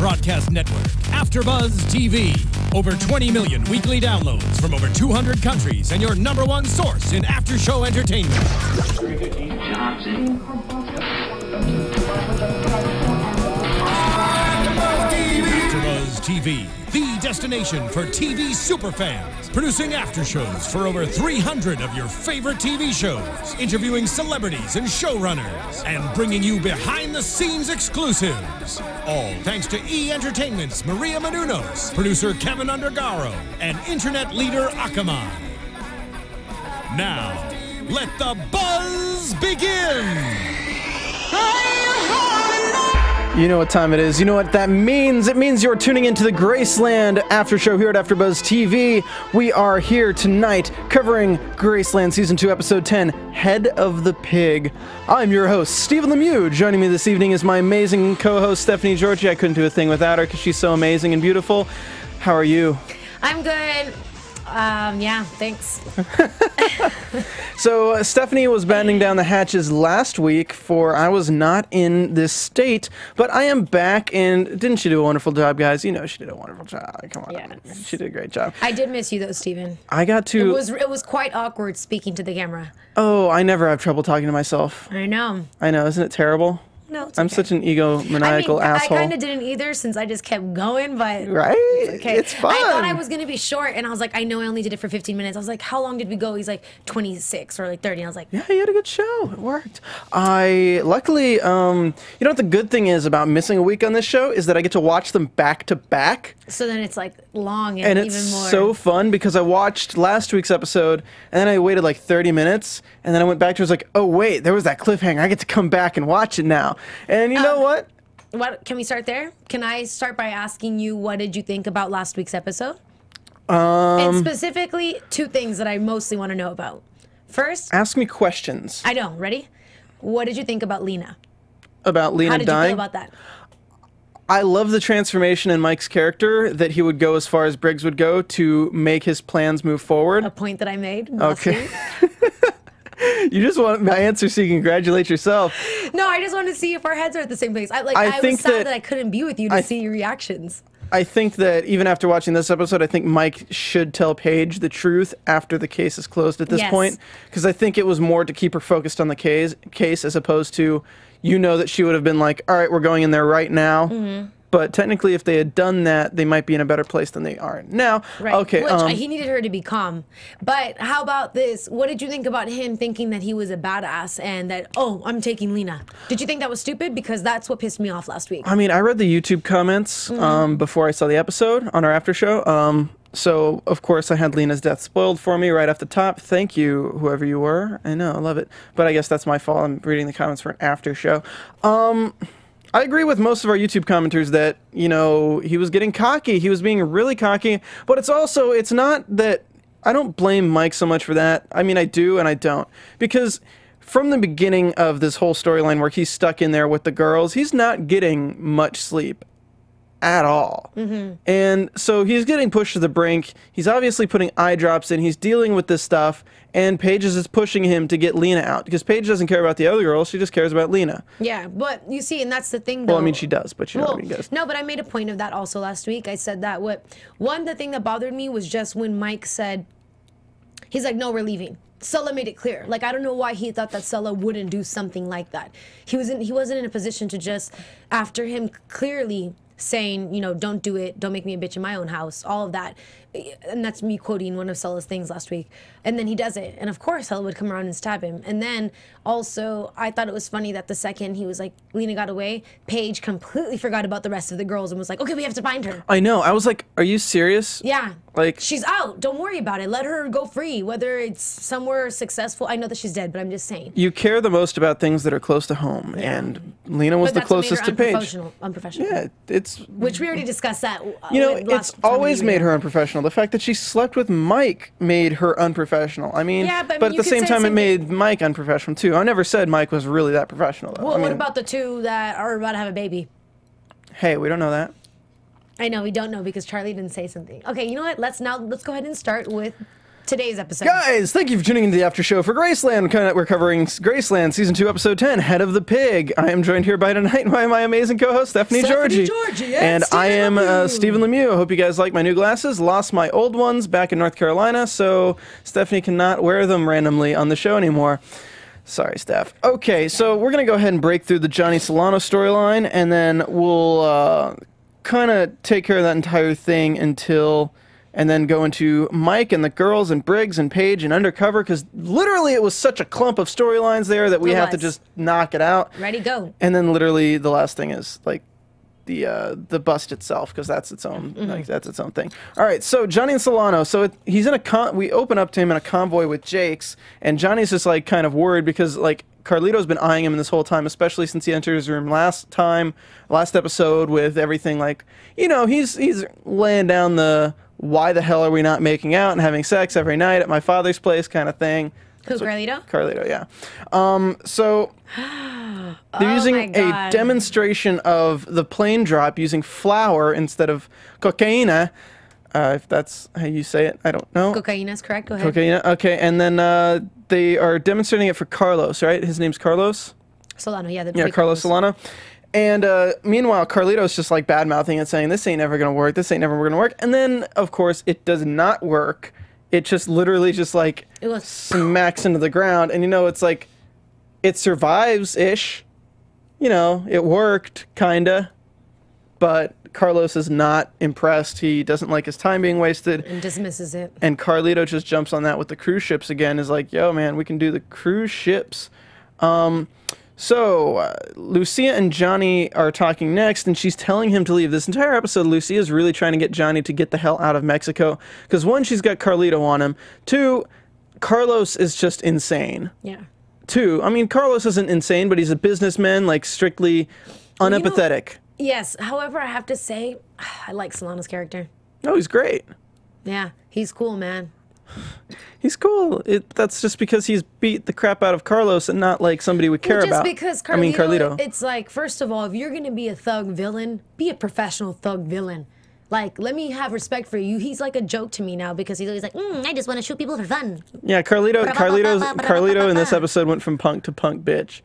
broadcast network, AFTERBUZZ TV. Over 20 million weekly downloads from over 200 countries and your #1 source in after-show entertainment. AFTERBUZZ TV, the destination for TV superfans, producing after shows for over 300 of your favorite TV shows, interviewing celebrities and showrunners, and bringing you behind-the-scenes exclusives. All thanks to E! Entertainment's Maria Menounos, producer Kevin Undergaro, and internet leader Akamai. Now, let the buzz begin! You know what time it is. You know what that means. It means you're tuning into the Graceland After Show here at AfterBuzz TV. We are here tonight covering Graceland Season 2, Episode 10, Head of the Pig. I'm your host, Stephen Lemieux. Joining me this evening is my amazing co-host, Stephanie Giorgi. I couldn't do a thing without her because she's so amazing and beautiful. How are you? I'm good. Yeah, thanks. So, Stephanie was battening down the hatches last week for I was not in this state, but I am back, and didn't she do a wonderful job, guys? You know she did a wonderful job. Come on. Yes. She did a great job. I did miss you, though, Stephen. I got to... It was quite awkward speaking to the camera. Oh, I never have trouble talking to myself. I know. I know, isn't it terrible? No, it's I'm okay. such an egomaniacal asshole. I kind of didn't either since I just kept going, but... Right? It's okay. It's fun. I thought I was going to be short, and I was like, I know I only did it for 15 minutes. I was like, how long did we go? He's like, 26 or like 30. And I was like... Yeah, you had a good show. It worked. Luckily, you know what the good thing is about missing a week on this show is that I get to watch them back to back. So then it's like long and even it's more... so fun because I watched last week's episode, and then I waited like 30 minutes, and then I went back to it, was like, oh wait, there was that cliffhanger. I get to come back and watch it now. And you know what? Can we start there? Can I start by asking you what did you think about last week's episode? And specifically, two things that I mostly want to know about. First, ask me questions. I know. Ready? What did you think about Lena? About Lena dying? How did you feel about that? I love the transformation in Mike's character that he would go as far as Briggs would go to make his plans move forward. A point that I made last Okay. week. You just want my answer so you can congratulate yourself. No, I just want to see if our heads are at the same place. I think was sad that I couldn't be with you to see your reactions. I think that even after watching this episode, I think Mike should tell Paige the truth after the case is closed at this point. Because I think it was more to keep her focused on the case as opposed to, you know, that she would have been like, all right, we're going in there right now. Mm-hmm. But technically, if they had done that, they might be in a better place than they are now. Right. Okay. Which he needed her to be calm. But how about this? What did you think about him thinking that he was a badass and that, oh, I'm taking Lena? Did you think that was stupid? Because that's what pissed me off last week. I mean, I read the YouTube comments before I saw the episode on our after show. So, of course, I had Lena's death spoiled for me right off the top. Thank you, whoever you were. I know, I love it. But I guess that's my fault. I'm reading the comments for an after show. I agree with most of our YouTube commenters that, you know, he was getting cocky. He was being really cocky. But it's also, it's not that, I don't blame Mike so much for that. I mean, I do and I don't. Because from the beginning of this whole storyline where he's stuck in there with the girls, he's not getting much sleep at all. Mm-hmm. And so he's getting pushed to the brink. He's obviously putting eye drops in. He's dealing with this stuff. And Paige is pushing him to get Lena out. Because Paige doesn't care about the other girls. She just cares about Lena. Yeah, but you see, and that's the thing, though. Well, I mean, she does, but you know what I mean, guys. No, but I made a point of that also last week. I said that the thing that bothered me was just when Mike said, he's like, no, we're leaving. Sulla made it clear. Like, I don't know why he thought that Sulla wouldn't do something like that. He wasn't in a position to just, after him clearly saying, you know, don't do it, don't make me a bitch in my own house, all of that. And that's me quoting one of Sulla's things last week. And then he does it. And of course, Sulla would come around and stab him. And then also, I thought it was funny that the second he was like, Lena got away, Paige completely forgot about the rest of the girls and was like, okay, we have to find her. I know. I was like, are you serious? Yeah. Like, she's out. Don't worry about it. Let her go free. Whether it's somewhere successful. I know that she's dead, but I'm just saying. You care the most about things that are close to home. Yeah. And Lena was the closest to Paige. Unprofessional. Yeah, it's... Which we already discussed that. You know, it's always made her unprofessional. The fact that she slept with Mike made her unprofessional. I mean, yeah, but at the same time, it made Mike unprofessional, too. I never said Mike was really that professional, though. Well, what about the two that are about to have a baby? Hey, we don't know that. I know, we don't know because Charlie didn't say something. Okay, you know what? Let's go ahead and start with today's episode. Guys, thank you for tuning into the after show for Graceland. We're covering Graceland Season 2, Episode 10, Head of the Pig. I am joined here by tonight by my amazing co-host, Stephanie Giorgi. And I am Stephen Lemieux. I hope you guys like my new glasses. Lost my old ones back in North Carolina, so Stephanie cannot wear them randomly on the show anymore. Sorry, Steph. Okay, so we're going to go ahead and break through the Johnny Solano storyline, and then we'll kind of take care of that entire thing and then go into Mike and the girls and Briggs and Paige and Undercover, because literally it was such a clump of storylines there that we have to just knock it out. Ready, go. And then literally the last thing is like the bust itself, because that's its own that's its own thing. All right, so Johnny and Solano. So he's in we open up to him in a convoy with Jake's, and Johnny's just like kind of worried because like Carlito's been eyeing him this whole time, especially since he entered his room last episode with everything like, you know, he's laying down the why the hell are we not making out and having sex every night at my father's place kind of thing. Who, Carlito? Carlito, yeah. So they're using a demonstration of the plane drop using flour instead of cocaine. If that's how you say it, I don't know. Cocaine is correct. Go ahead. Cocaine, okay. And then they are demonstrating it for Carlos, right? His name's Carlos? Solano, yeah. Carlos Solano. And meanwhile, Carlito's just like bad-mouthing and saying, this ain't never going to work, this ain't never going to work. And then, of course, it does not work. It just literally just like smacks into the ground. And, you know, it's like, it survives-ish. You know, it worked, kind of. But Carlos is not impressed. He doesn't like his time being wasted. And dismisses it. And Carlito just jumps on that with the cruise ships again. Is like, yo, man, we can do the cruise ships. So, Lucia and Johnny are talking next, and she's telling him to leave. This entire episode, Lucia is really trying to get Johnny to get the hell out of Mexico. Because, one, she's got Carlito on him. Two, Carlos is just insane. Yeah. Two, I mean, Carlos isn't insane, but he's a businessman, like, strictly unempathetic. Yes. However, I have to say, I like Solano's character. Oh, he's great. Yeah. He's cool, man. He's cool. That's just because he's beat the crap out of Carlos and not like somebody would care about. Just because Carlito, it's like, first of all, if you're going to be a thug villain, be a professional thug villain. Like, let me have respect for you. He's like a joke to me now because he's always like, I just want to shoot people for fun. Yeah, Carlito in this episode went from punk to punk bitch.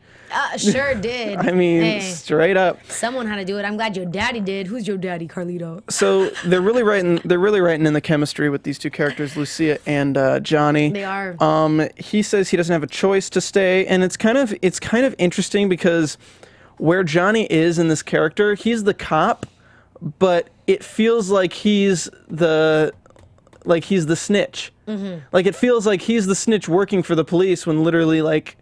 Sure did. I mean, straight up. Someone had to do it. I'm glad your daddy did. Who's your daddy, Carlito? So they're really writing in the chemistry with these two characters, Lucia and Johnny. They are. He says he doesn't have a choice to stay, and it's kind of interesting because where Johnny is in this character, he's the cop, but it feels like he's the snitch. Like it feels like he's the snitch working for the police when literally like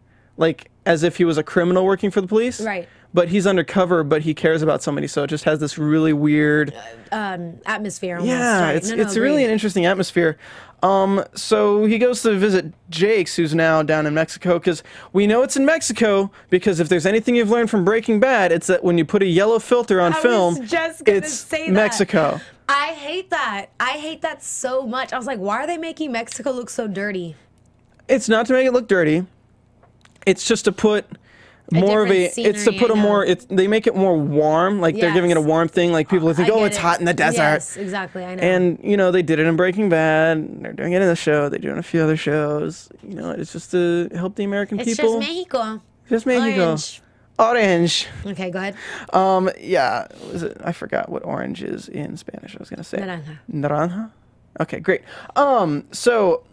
as if he was a criminal working for the police. Right. But he's undercover, but he cares about somebody, so it just has this really weird atmosphere. Almost, yeah, right? it's really an interesting atmosphere. So he goes to visit Jake's, who's now down in Mexico, because we know it's in Mexico, because if there's anything you've learned from Breaking Bad, it's that when you put a yellow filter on film, it's Mexico. I hate that. I hate that so much. I was like, why are they making Mexico look so dirty? It's not to make it look dirty. It's just to put more of a scenery, it's to put a more they make it more warm, like they're giving it a warm thing, like people think, oh, it's hot in the desert. Yes, exactly, I know. And you know, they did it in Breaking Bad, they're doing it in the show, they're doing a few other shows, you know, it's just to help the American people. It's just Mexico. Just Mexico. Orange. Okay, go ahead. Yeah, I forgot what orange is in Spanish. I was gonna say naranja. Okay, great. So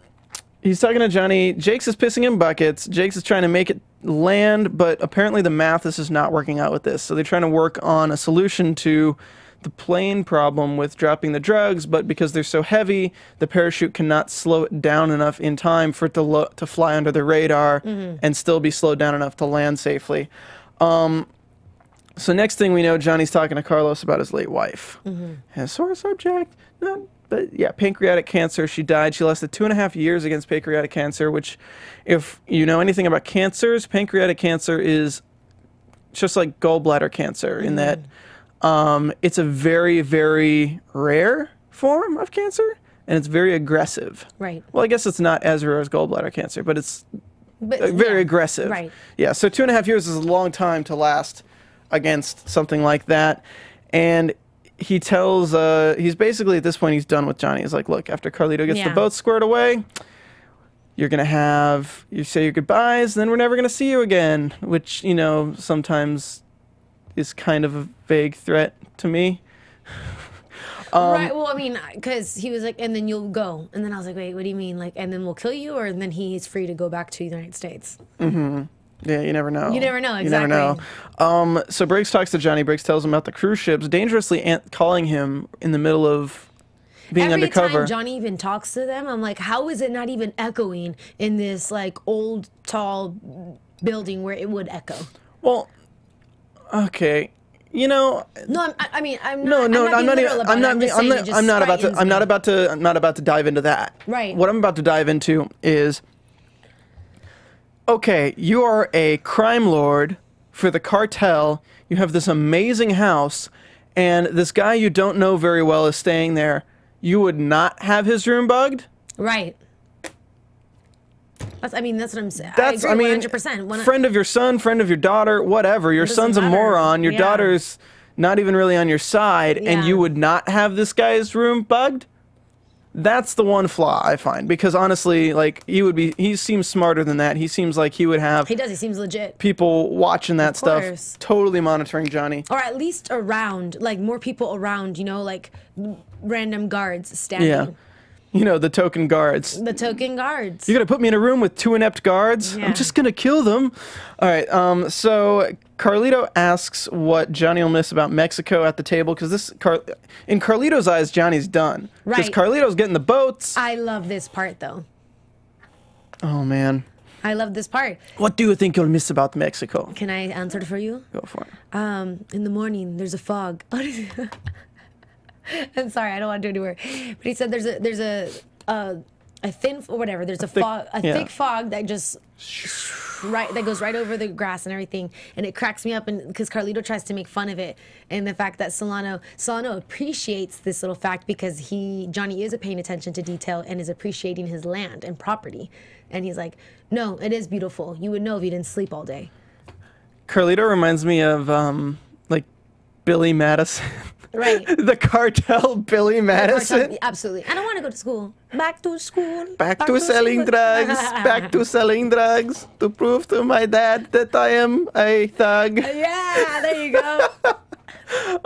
he's talking to Johnny. Jake's is pissing in buckets. Jake's is trying to make it land, but apparently the math is just not working out with this. So they're trying to work on a solution to the plane problem with dropping the drugs, but because they're so heavy, the parachute cannot slow it down enough in time for it to fly under the radar and still be slowed down enough to land safely. So next thing we know, Johnny's talking to Carlos about his late wife. And sore subject, but yeah, pancreatic cancer. She died. She lasted 2.5 years against pancreatic cancer, which, if you know anything about cancers, pancreatic cancer is just like gallbladder cancer in that it's a very, very rare form of cancer, and it's very aggressive. Right. Well, I guess it's not as rare as gallbladder cancer, but it's very aggressive. Right. Yeah, so 2.5 years is a long time to last against something like that. And he tells, he's basically, at this point, he's done with Johnny. He's like, look, after Carlito gets the boat squared away, you're going to have, you say your goodbyes, and then we're never going to see you again, which, you know, sometimes is kind of a vague threat to me. Right. Well, I mean, because he was like, and then you'll go. And then I was like, wait, what do you mean? Like, and then we'll kill you? Or and then he's free to go back to the United States? Mm-hmm. Yeah, you never know. You never know, exactly. You never know. So Briggs talks to Johnny. Briggs tells him about the cruise ships, dangerously calling him in the middle of being undercover. Every time Johnny even talks to them, I'm like, how is it not even echoing in this, like, old, tall building where it would echo? Well, okay. You know, no, I'm not about to dive into that. Right. What I'm about to dive into is, okay, you are a crime lord for the cartel. You have this amazing house, and this guy you don't know very well is staying there. You would not have his room bugged? Right. That's what I'm saying. That's, I agree 100%. Friend of your son, friend of your daughter, whatever. Your son's a moron. Your daughter's not even really on your side, and you would not have this guy's room bugged? That's the one flaw I find, because honestly, like, he seems smarter than that. He seems like he would have... He does. He seems legit. People watching that stuff, totally monitoring Johnny. Or at least around, like, more people around, you know, like, random guards standing. Yeah. You know, the token guards. The token guards. You're going to put me in a room with 2 inept guards? Yeah. I'm just going to kill them. All right, so Carlito asks what Johnny will miss about Mexico at the table, because in Carlito's eyes, Johnny's done. Right. Because Carlito's getting the boats. I love this part, though. Oh, man. I love this part. What do you think you'll miss about Mexico? Can I answer it for you? Go for it. In the morning, there's a fog. I'm sorry, I don't want to do it anymore. But he said there's a thin, or whatever. There's a thick fog that just that goes right over the grass and everything, and it cracks me up. And because Carlito tries to make fun of it, and the fact that Solano appreciates this little fact, because Johnny is paying attention to detail and is appreciating his land and property, and he's like, no, it is beautiful. You would know if you didn't sleep all day. Carlito reminds me of like Billy Madison. Right. The cartel Billy Madison. Absolutely. I don't want to go to school. Back to school. Back to selling drugs. Back to selling drugs to prove to my dad that I am a thug. Yeah, there you go.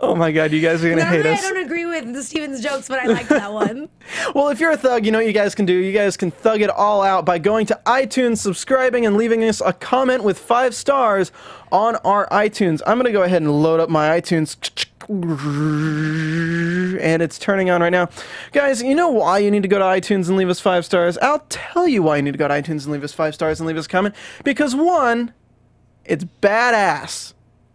Oh my God, you guys are going to hate us. I don't agree with the Stevens jokes, but I like that one. Well, if you're a thug, you know what you guys can do. You guys can thug it all out by going to iTunes, subscribing, and leaving us a comment with 5 stars on our iTunes. I'm going to go ahead and load up my iTunes. And it's turning on right now. Guys, you know why you need to go to iTunes and leave us 5 stars? I'll tell you why you need to go to iTunes and leave us 5 stars and leave us a comment. Because 1, it's badass.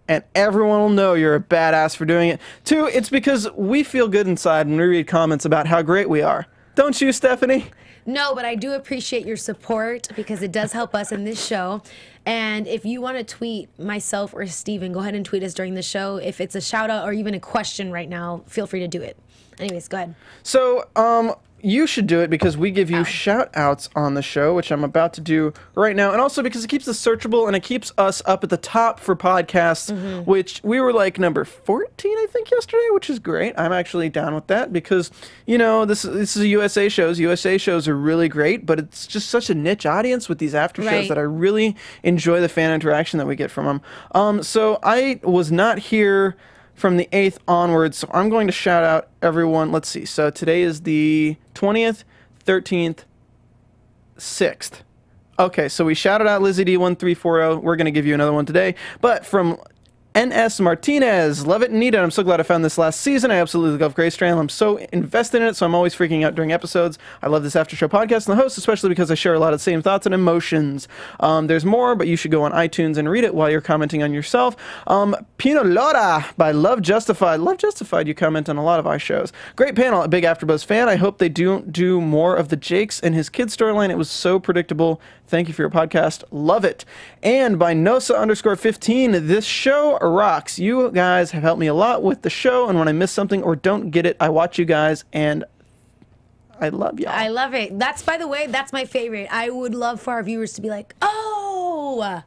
And everyone will know you're a badass for doing it. 2, it's because we feel good inside when we read comments about how great we are. Don't you, Stephanie? No, but I do appreciate your support, because it does help us in this show. And if you want to tweet myself or Steven, go ahead and tweet us during the show. If it's a shout out or even a question right now, feel free to do it. Anyways, go ahead. So, you should do it, because we give you shout outs on the show, which I'm about to do right now. And also because it keeps us searchable, and it keeps us up at the top for podcasts, which we were like number 14, I think, yesterday, which is great. I'm actually down with that, because, you know, this is a USA shows. USA shows are really great, but it's just such a niche audience with these after shows that I really enjoy the fan interaction that we get from them. So I was not here from the 8th onwards, so I'm going to shout out everyone. Let's see. So today is the 20th, 13th, 6th. Okay, so we shouted out Lizzie D1340. We're going to give you another one today. But from N.S. Martinez, love it and need it. I'm so glad I found this last season. I absolutely love Graceland. I'm so invested in it, so I'm always freaking out during episodes. I love this after show podcast and the host, especially because I share a lot of the same thoughts and emotions. There's more, but you should go on iTunes and read it while you're commenting on yourself. Pino Lora by Love Justified. Love Justified, you comment on a lot of our shows. Great panel, a big AfterBuzz fan. I hope they do more of the Jakes and his kid storyline. It was so predictable. Thank you for your podcast. Love it. And by Nosa_15, this show rocks. You guys have helped me a lot with the show, and when I miss something or don't get it, I watch you guys, and I love y'all. I love it. That's, by the way, that's my favorite. I would love for our viewers to be like, oh,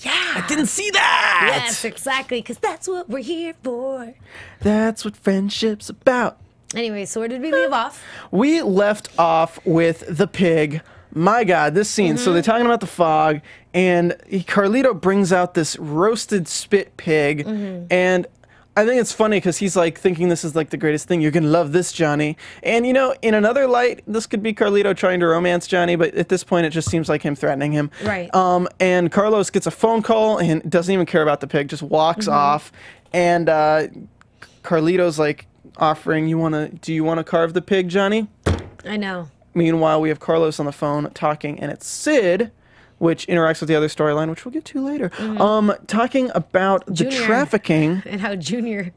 yeah. I didn't see that. Yes, exactly, because that's what we're here for. That's what friendship's about. Anyway, so where did we leave off? We left off with the pig My God, this scene. So they're talking about the fog, and Carlito brings out this roasted spit pig, and I think it's funny because he's like thinking this is like the greatest thing. You're gonna love this, Johnny. And you know, in another light, this could be Carlito trying to romance Johnny, but at this point, it just seems like him threatening him. Right. And Carlos gets a phone call and doesn't even care about the pig, just walks off. And Carlito's like offering, do you wanna carve the pig, Johnny? I know. Meanwhile, we have Carlos on the phone talking, and it's Sid, which interacts with the other storyline, which we'll get to later, talking about the trafficking. And how Junior's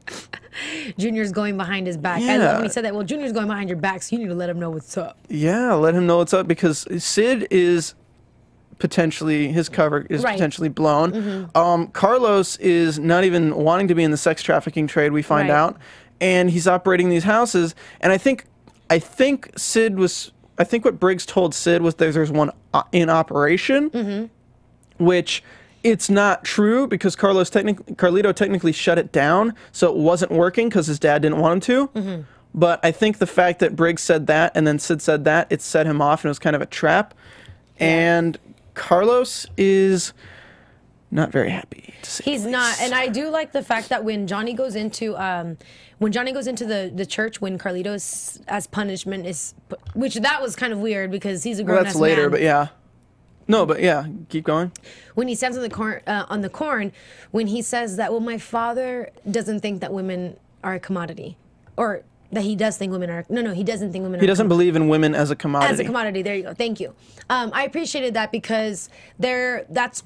going behind his back. Yeah. I love when he said that. Well, Junior's going behind your back, so you need to let him know what's up. Yeah, let him know what's up, because Sid is potentially, his cover is potentially blown. Carlos is not even wanting to be in the sex trafficking trade, we find out, and he's operating these houses, and I think Sid was... I think what Briggs told Sid was there's one in operation, which it's not true because Carlito technically shut it down, so it wasn't working because his dad didn't want him to. But I think the fact that Briggs said that and then Sid said that, it set him off and it was kind of a trap. And Carlos is not very happy. He's not, and I do like the fact that when Johnny goes into the church, when Carlitos as punishment is, which that was kind of weird because he's a grown-ass man. That's later, but yeah. No, but yeah, keep going. When he stands on the corn, when he says that, well, my father doesn't think that women are a commodity, or that he does think women are. No, he doesn't think women are. He doesn't believe in women as a commodity. As a commodity, there you go. Thank you. I appreciated that because that's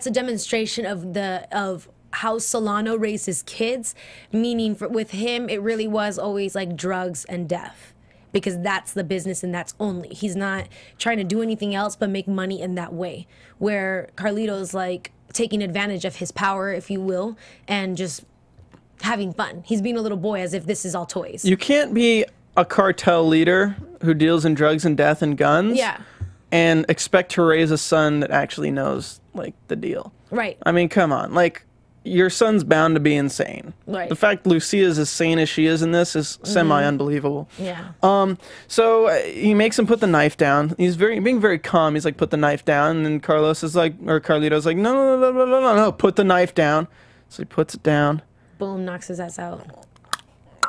a demonstration of how Solano raised his kids, meaning with him, it really was always like drugs and death, because that's the business and that's only. He's not trying to do anything else but make money in that way, where Carlito's like taking advantage of his power, if you will, and just having fun. He's being a little boy as if this is all toys. You can't be a cartel leader who deals in drugs and death and guns and expect to raise a son that actually knows like the deal. Right. I mean, come on. Like, your son's bound to be insane. Right. The fact Lucia's as sane as she is in this is semi-unbelievable. Yeah. So he makes him put the knife down. He's being very calm. He's like, put the knife down. And then Carlito's like, no, put the knife down. So he puts it down. Boom, knocks his ass out.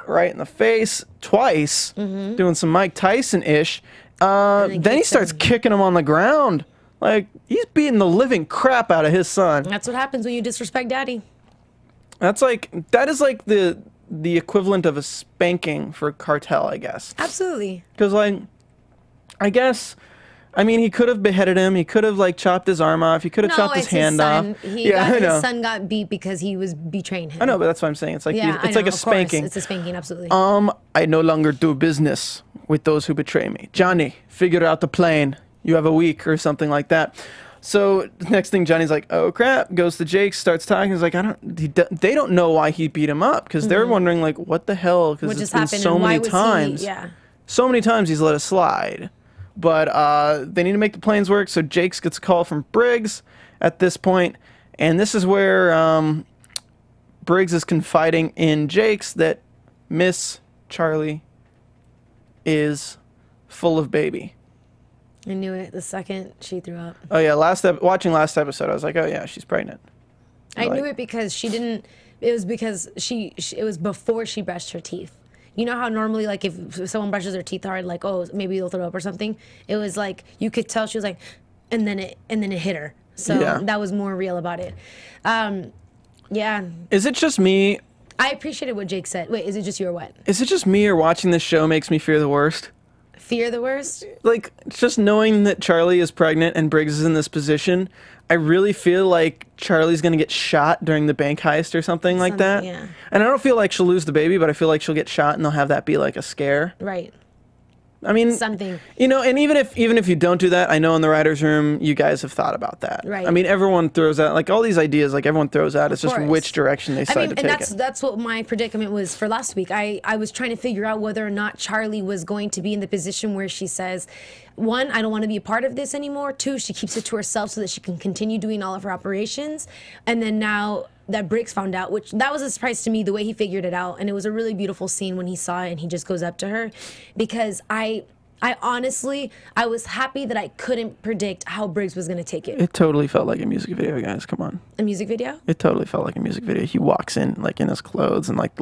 Right in the face, twice. Doing some Mike Tyson-ish. Then he starts kicking him on the ground. Like, he's beating the living crap out of his son. That's what happens when you disrespect daddy. That is like the equivalent of a spanking for cartel, I guess. Absolutely. Because, like, I mean, he could have beheaded him. He could have, like, chopped his arm off. He could have chopped his hand off. His son got beat because he was betraying him. I know, but that's what I'm saying. It's like it's like a spanking. It's a spanking, absolutely. I no longer do business with those who betray me. Johnny, figure out the plane. You have a week or something like that. So next thing, Johnny's like, oh crap, goes to Jake, starts talking. He's like, they don't know why he beat him up, because they're wondering like, what the hell? Because it's been so many times. So many times he's let it slide. But they need to make the planes work. So Jakes gets a call from Briggs at this point, and this is where Briggs is confiding in Jakes that Miss Charlie is full of baby. I knew it the second she threw up. Oh yeah, watching last episode, I was like, oh yeah, she's pregnant. I knew it because she didn't. It was because it was before she brushed her teeth. You know how normally, like, if someone brushes their teeth hard, like, oh, maybe they'll throw up or something. It was like you could tell she was like, and then it hit her. So that was more real about it. Yeah. Is it just me? I appreciated what Jake said. Wait, is it just you or what? Is it just me, or watching this show makes me fear the worst? Fear the worst? Like, just knowing that Charlie is pregnant and Briggs is in this position, I really feel like Charlie's going to get shot during the bank heist or something like that. Yeah. And I don't feel like she'll lose the baby, but I feel like she'll get shot and they'll have that be like a scare. Right. I mean, something. You know, and even if you don't do that, I know in the writer's room, you guys have thought about that. Right. I mean, everyone throws out, like, all these ideas, like, everyone throws out. It's just which direction they decide to take it. And that's what my predicament was for last week. I was trying to figure out whether or not Charlie was going to be in the position where she says, one, I don't want to be a part of this anymore. Two, she keeps it to herself so that she can continue doing all of her operations. And then now that Briggs found out, which that was a surprise to me, the way he figured it out. And it was a really beautiful scene when he saw it and he just goes up to her, because I I honestly, I was happy that I couldn't predict how Briggs was going to take it. It totally felt like a music video, guys. Come on. A music video? It totally felt like a music video. He walks in, like, in his clothes and, like,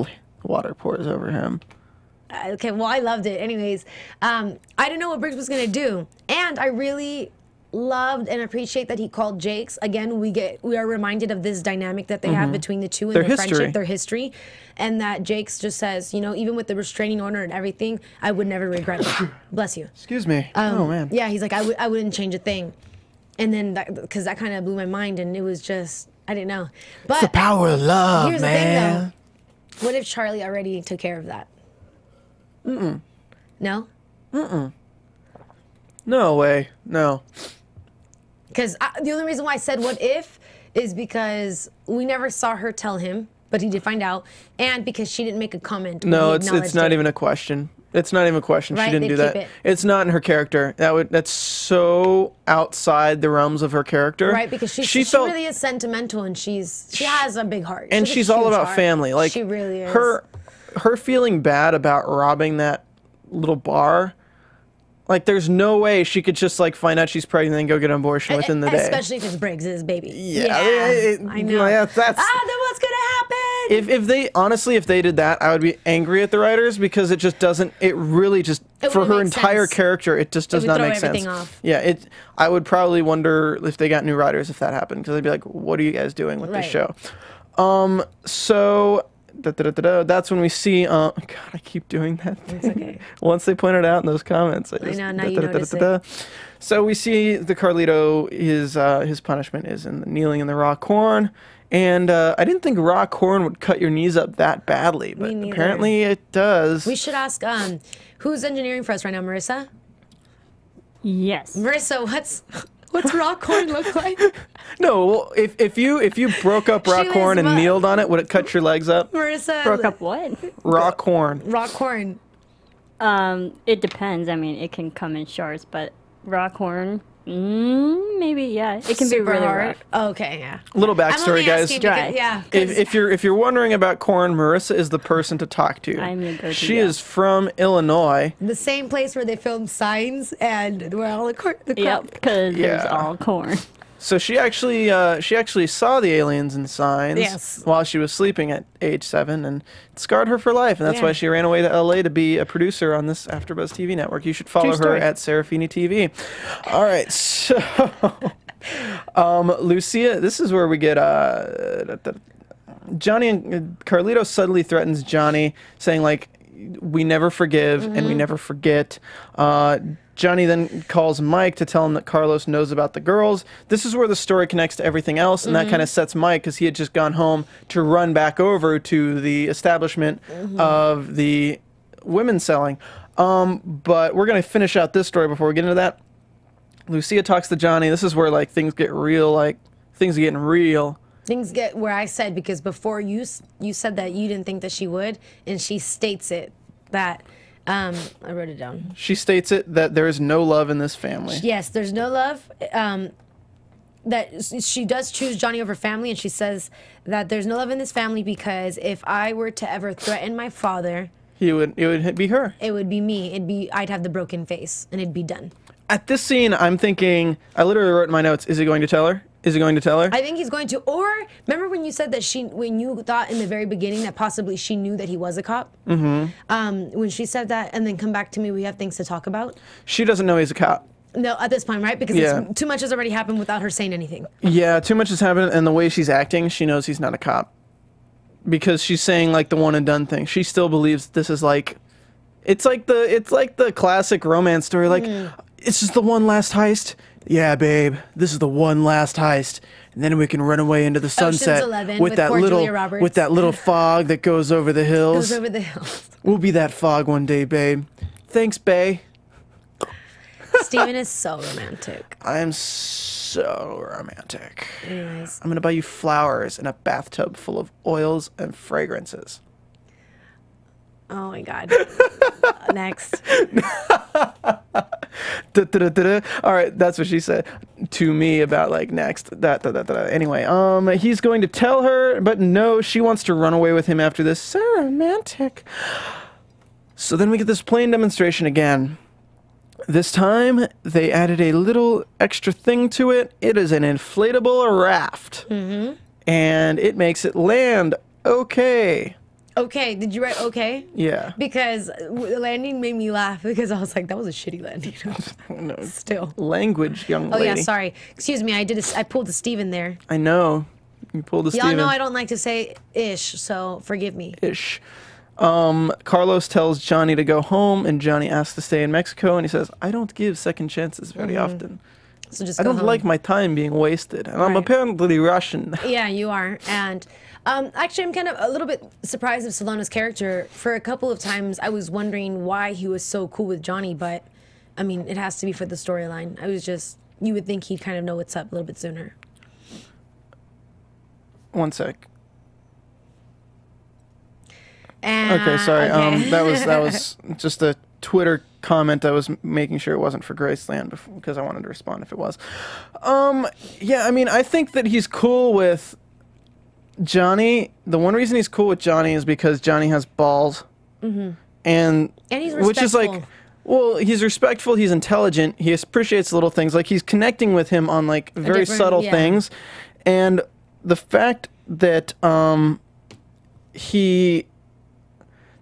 water pours over him. Okay, well, I loved it. Anyways, I didn't know what Briggs was going to do. And I really loved and appreciate that he called Jake's. Again, we are reminded of this dynamic that they have between the two and their friendship, their history, and that Jake's just says, you know, even with the restraining order and everything, I would never regret it. Bless you. Excuse me. Oh man. Yeah, he's like, I wouldn't change a thing. And then because that kind of blew my mind, and it was just, I didn't know. But it's the power of love, here's man. the thing, though. What if Charlie already took care of that? No. No way. No. Because the only reason why I said what if is because we never saw her tell him, but he did find out, and because she didn't make a comment. No, it's not even a question. It's not even a question. Right, she didn't do that. it. It's not in her character. That's so outside the realms of her character. Right, because she really is sentimental, and she has a big heart. And she's all about family. Like, she really is. Her feeling bad about robbing that little bar. Like, there's no way she could just, like, find out she's pregnant and go get an abortion within the day. Especially if it's Briggs' baby. Yeah, I know. That's then what's going to happen? If they, honestly, if they did that, I would be angry at the writers because it just doesn't, it really just, for her entire character, it just does not make sense. Off. Yeah, I would probably wonder if they got new writers if that happened, because they'd be like, what are you guys doing with this show? So... That's when we see. God, I keep doing that thing. It's okay. Once they point it out in those comments, I know. Now you notice it. So we see the Carlito. His punishment is in the kneeling in the raw corn, and I didn't think raw corn would cut your knees up that badly, but apparently it does. We should ask who's engineering for us right now, Marissa? Yes. Marissa, what's raw corn look like? No, if you broke up raw corn and kneeled on it, would it cut your legs up? Marissa broke up what? Raw corn. Raw corn. It depends. I mean, it can come in shards, but raw corn, maybe yeah. It can be really hard. Rough. Oh, okay, yeah. Little backstory, guys. Because, If you're wondering about corn, Marissa is the person to talk to. I'm your go-to. She is from Illinois. The same place where they filmed Signs and where all the corn. Yep, because there's all corn. So she actually saw the aliens in Signs while she was sleeping at age 7, and it scarred her for life, and that's why she ran away to LA to be a producer on this AfterBuzz TV network. You should follow her at Serafini TV. All right, so Lucia, this is where we get Johnny and Carlito suddenly threatens Johnny, saying like, we never forgive and we never forget. Johnny then calls Mike to tell him that Carlos knows about the girls. This is where the story connects to everything else, and that kind of sets Mike, because he had just gone home to run back over to the establishment of the women selling. But we're going to finish out this story before we get into that. Lucia talks to Johnny. This is where like things get real, like things are getting real. Things get where I said, because before you said that you didn't think that she would, and she states it that... I wrote it down. She states it that there is no love in this family. Yes, there's no love. That she does choose Johnny over family, and she says that there's no love in this family because if I were to ever threaten my father, it would be her. It would be me. I'd have the broken face, and it'd be done. At this scene, I'm thinking, I literally wrote in my notes, is he going to tell her? Is he going to tell her? I think he's going to. Or remember when you said that when you thought in the very beginning that possibly she knew that he was a cop? When she said that, and then come back to me, we have things to talk about. She doesn't know he's a cop. No, at this point, right? Because too much has already happened without her saying anything. Yeah, too much has happened, and the way she's acting, she knows he's not a cop. Because she's saying like the one and done thing. She still believes this is like, it's like the classic romance story. Like, it's just the one last heist. Yeah, babe, this is the one last heist, and then we can run away into the sunset with that little fog that goes over the hills. Goes over the hills. We'll be that fog one day, babe. Thanks, bae. Steven is so romantic. I am so romantic. Anyways. I'm gonna buy you flowers and a bathtub full of oils and fragrances. Oh my God. Next. All right, that's what she said to me about like next. Anyway, he's going to tell her, but no, she wants to run away with him after this. So romantic. So then we get this plane demonstration again. This time, they added a little extra thing to it. It is an inflatable raft. Mm-hmm. And it makes it land okay. Okay, did you write okay? Yeah. Because the landing made me laugh because I was like, that was a shitty landing. No, Still. language, young Oh, lady. yeah, sorry. Excuse me, I pulled a Steven there. I know. You pulled a Y'all Steven. know I don't like to say ish, so forgive me. Ish. Carlos tells Johnny to go home, and Johnny asks to stay in Mexico, and he says, I don't give second chances very often. So just I go don't home. like my time being wasted, and I'm Right. apparently Russian. Yeah, you are. And actually, I'm kind of a little bit surprised of Solano's character. For a couple of times, I was wondering why he was so cool with Johnny, but I mean, it has to be for the storyline. You would think he'd kind of know what's up a little bit sooner. One sec. And, Okay, sorry. okay. That was just a Twitter comment. I was making sure it wasn't for Graceland because I wanted to respond if it was. Yeah, I mean, I think that he's cool with Johnny. The one reason he's cool with Johnny is because Johnny has balls, and he's which is like, respectful. well, he's respectful. He's intelligent. He appreciates little things. Like he's connecting with him on like very different- subtle yeah. things, and the fact that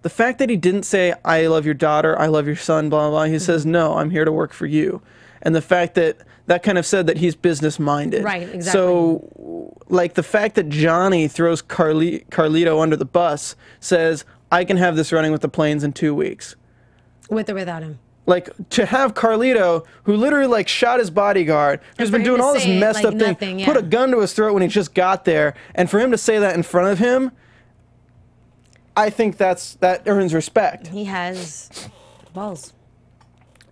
the fact that he didn't say, I love your daughter, I love your son, blah, blah, blah. He says, no, I'm here to work for you. And the fact that kind of said that he's business minded. Right, exactly. So, like, the fact that Johnny throws Carlito under the bus says, I can have this running with the planes in 2 weeks. With or without him. Like, to have Carlito, who literally, like, shot his bodyguard, who's for been him doing to all this say, messed like, up thing, nothing, yeah. put a gun to his throat when he just got there, and for him to say that in front of him, I think that earns respect. He has balls.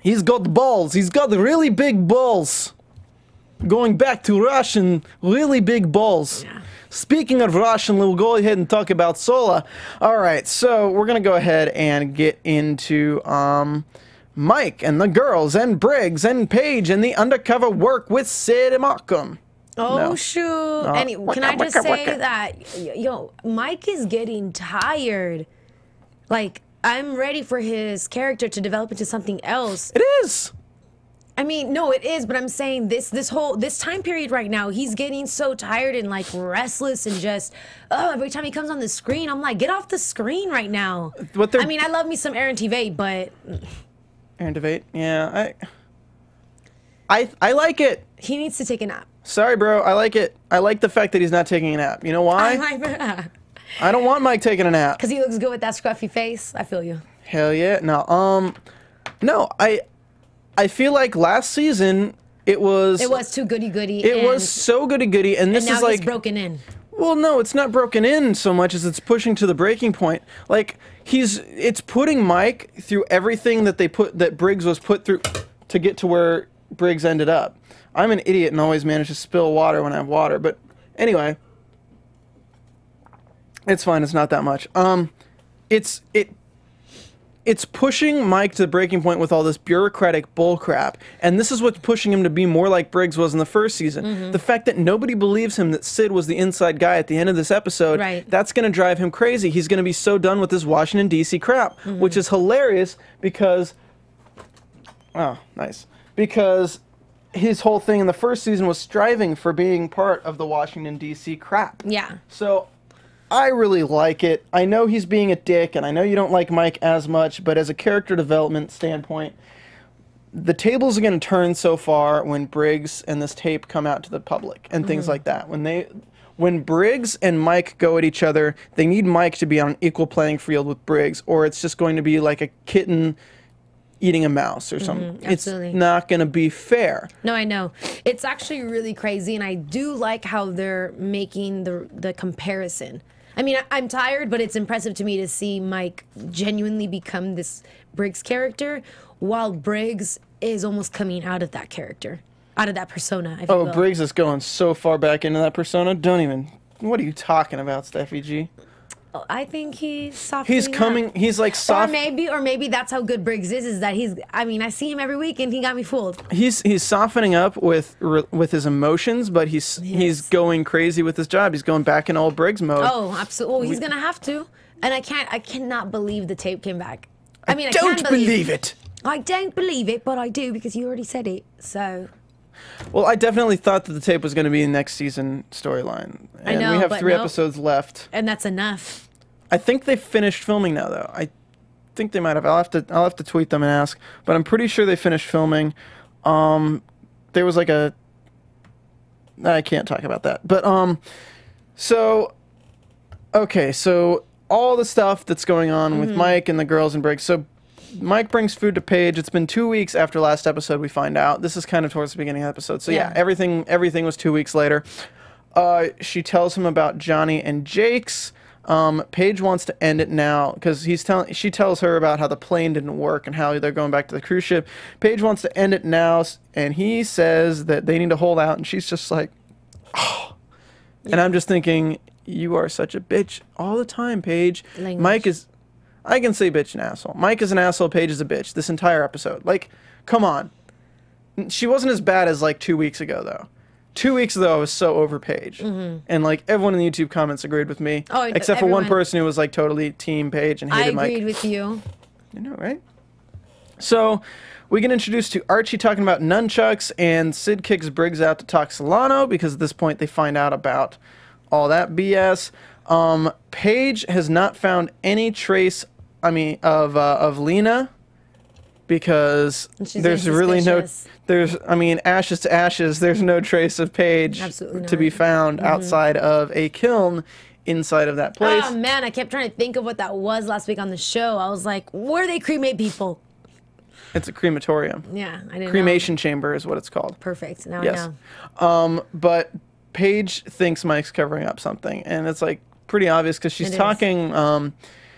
He's got balls. He's got really big balls. Going back to Russian, really big balls. Yeah. Speaking of Russian, we'll go ahead and talk about Sola. All right, so we're going to go ahead and get into Mike and the girls and Briggs and Paige and the undercover work with Sid and Markham. Oh, No. shoot. Can I just say that, yo, Mike is getting tired. Like, I'm ready for his character to develop into something else. It is. I mean, no, it is, but I'm saying this time period right now, he's getting so tired and like restless and just, every time he comes on the screen, I'm like, get off the screen right now. I mean, I love me some Aaron Tveit, but Aaron Tveit, yeah, I like it. he needs to take a nap. Sorry, bro. I like it. I like the fact that he's not taking a nap. You know why? I don't want Mike taking a nap. Because he looks good with that scruffy face. I feel you. Hell yeah. No. No. I feel like last season it was too goody-goody. It was so goody-goody, and this now is like he's broken in. Well, no, it's not broken in so much as it's pushing to the breaking point. Like it's putting Mike through everything that Briggs was put through to get to where Briggs ended up. I'm an idiot and always manage to spill water when I have water, but anyway, it's fine. It's not that much. It's pushing Mike to the breaking point with all this bureaucratic bullcrap, and this is what's pushing him to be more like Briggs was in the first season. The fact that nobody believes him that Sid was the inside guy at the end of this episode, Right. that's going to drive him crazy. He's going to be so done with this Washington, D.C. crap, which is hilarious because... Oh, nice. Because his whole thing in the first season was striving for being part of the Washington, D.C. crap. Yeah. So... I really like it. I know he's being a dick, and I know you don't like Mike as much, but as a character development standpoint, the tables are going to turn so far when Briggs and this tape come out to the public and things like that. When Briggs and Mike go at each other, they need Mike to be on an equal playing field with Briggs, or it's just going to be like a kitten eating a mouse or something. It's absolutely. not going to be fair. No, I know. It's actually really crazy, and I do like how they're making the comparison. I mean, I'm tired, but it's impressive to me to see Mike genuinely become this Briggs character, while Briggs is almost coming out of that character, out of that persona. If you will. Briggs is going so far back into that persona. Don't even. What are you talking about, Steffi G? I think he's softening He's coming. up. He's like soft. Or maybe that's how good Briggs is that he's. I mean, I see him every week, and he got me fooled. He's softening up with his emotions, but he's going crazy with his job. He's going back in old Briggs mode. Oh, absolutely. Well, he's gonna have to. And I cannot believe the tape came back. I mean, I don't can believe it. I don't believe it, but I do because you already said it. So. Well, I definitely thought that the tape was going to be next season storyline. And I know, we have but 3 nope. episodes left. And that's enough. I think they finished filming now, though. I think they might have. I'll have to tweet them and ask, but I'm pretty sure they finished filming. There was like a. I can't talk about that, but so. Okay, so all the stuff that's going on with Mike and the girls and Briggs. So Mike brings food to Paige. It's been 2 weeks after last episode we find out. This is kind of towards the beginning of the episode. So yeah, everything was 2 weeks later. She tells him about Johnny and Jake's. Paige wants to end it now because she tells her about how the plane didn't work and how they're going back to the cruise ship. Paige wants to end it now, and he says that they need to hold out, and she's just like, oh. Yeah. And I'm just thinking, you are such a bitch all the time, Paige. Language. Mike is, I can say bitch and asshole. Mike is an asshole, Paige is a bitch. This entire episode. Like, come on. She wasn't as bad as like 2 weeks ago, though. 2 weeks ago, I was so over Paige. And like everyone in the YouTube comments agreed with me. Oh, except for one person who was like totally team Paige and hated Mike. I agreed with you. You know, right? So we get introduced to Archie talking about nunchucks, and Sid kicks Briggs out to talk Solano because at this point they find out about all that BS. Paige has not found any trace, of Lena, because there's really no, ashes to ashes, there's no trace of Paige to be found outside of a kiln inside of that place. Oh man, I kept trying to think of what that was last week on the show. I was like, where do they cremate people? It's a crematorium. Yeah, I didn't Cremation chamber is what it's called. Perfect. Now Yes. I know. But Paige thinks Mike's covering up something, and it's like pretty obvious because she's talking.